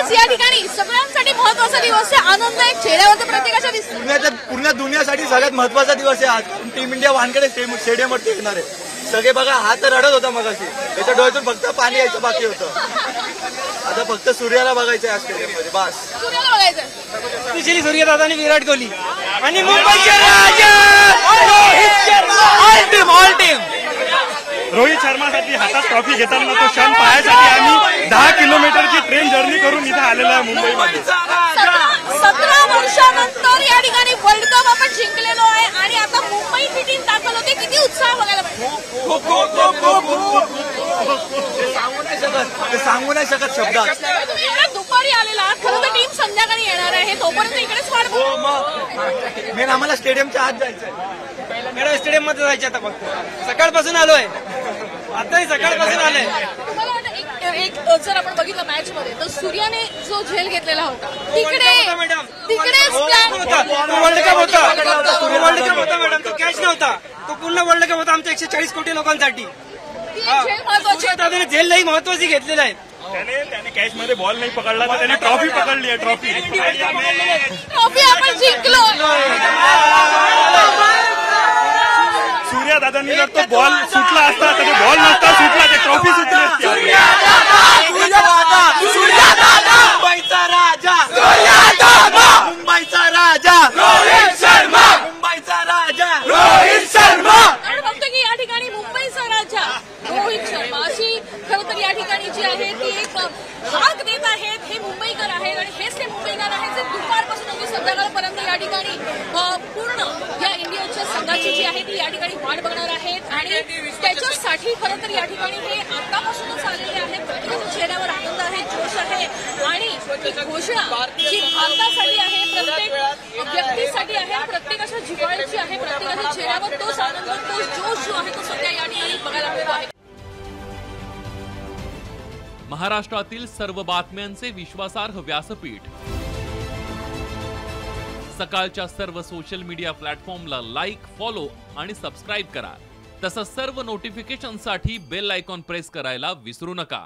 आज या ठिकाणी सगळ्यांसाठी महत्त्वाचा दिवस आहे. आनंद एक चेहऱ्यावर प्रत्येकाच्या दिसतो. पूर्ण दुनियासाठी सगळ्यात महत्त्वाचा दिवस आहे आज. टीम इंडिया वानखेडे स्टेडियमवरती येणार आहे. सगळे बघा, हात तर रडत होता मगाशी, त्याच्या डोळ्यातून फक्त पाणी यायचं बाकी होतं. आता फक्त सूर्याला बघायचं आहे स्टेडियममध्ये, बस सूर्याला बघायचं. स्पेशली सूर्यदादा आणि विराट कोहली आणि मुंबईचे राजा रोहित शर्मा. ऑल टीम रोहित शर्मासाठी हातात ट्रॉफी घेताना तो क्षण पाहण्यासाठी आम्ही 10 किलोमीटरची ट्रेन जर्नी करून इथे आलेलो आहे मुंबईमध्ये. 17 वर्षानंतर या ठिकाणी वर्ल्ड कप आपण जिंकलेलो आहे आणि आता मुंबईची टीम दाखल होते. किती उत्साह बघायला पाहिजे. सांगू नाही शकत शब्दात. तुम्ही एवढ्या दुपारी आलेला, खरं तर टीम संध्याकाळी येणार आहे, तोपर्यंत इकडेच वाट बघू. हो मग मेन आम्हाला स्टेडियमच्या आत जायचंय. मॅडम स्टेडियम मध्ये जायचे आता फक्त. सकाळपासून आलोय, आताही सकाळपासून आलोय. तुम्हाला वाटतं एक जर आपण बघितलं मॅच मध्ये तर सूर्याने जो झेल घेतलेला होता तिकडेच वर्ल्ड कप होता मॅडम. तो कॅच नव्हता, तो पूर्ण वर्ल्ड कप होता आमच्या 140 कोटी लोकांसाठी. झेल नाही महत्वाची घेतलेला आहे. त्याने कॅच मध्ये बॉल नाही पकडला तर त्याने ट्रॉफी पकडली आहे. ट्रॉफी आपण जिंकलो. सूर्या दादांनी जर तो बॉल सुटला असता तर बॉल नसता सुटला, ते ट्रॉफी सुटली असती. मुंबईचा राजा, मुंबईचा राजा रोहित शर्मा, मुंबईचा राजा रोहित शर्मा. आणि बघतो की या ठिकाणी मुंबईचा राजा रोहित शर्मा अशी खरं तर या ठिकाणी जी आहे ती एक हाक देत आहेत. हे मुंबईकर आहेत आणि हेच ते मुंबईकर आहेत जे दुपारपासून अगदी संध्याकाळपर्यंत या ठिकाणी पूर्ण या इंडियाच्या संघाची जी आहे ती या ठिकाणी वाट बघणार आहेत. आणि त्याच्यासाठी खरं तर या ठिकाणी हे आतापासूनच आलेले आहेत. प्रत्येकाच्या चेहऱ्यावर आनंद आहे, जोश आहे आणि ही घोषणा जी भारतासाठी आहे, प्रत्येक व्यक्तीसाठी आहे, प्रत्येकाच्या जिव्हाळ्याची आहे. प्रत्येकाच्या चेहऱ्यावर तोच आनंद, तोच जोश जो आहे तो सध्या या ठिकाणी बघायला मिळत आहे. महाराष्ट्रातील सर्व बातम्यांचे विश्वासार्ह व्यासपीठ. सकाळच्या सर्व सोशल मीडिया प्लॅटफॉर्मला लाईक, फॉलो आणि सबस्क्राईब करा. तसंच सर्व नोटिफिकेशनसाठी बेल आयकॉन प्रेस करायला विसरू नका.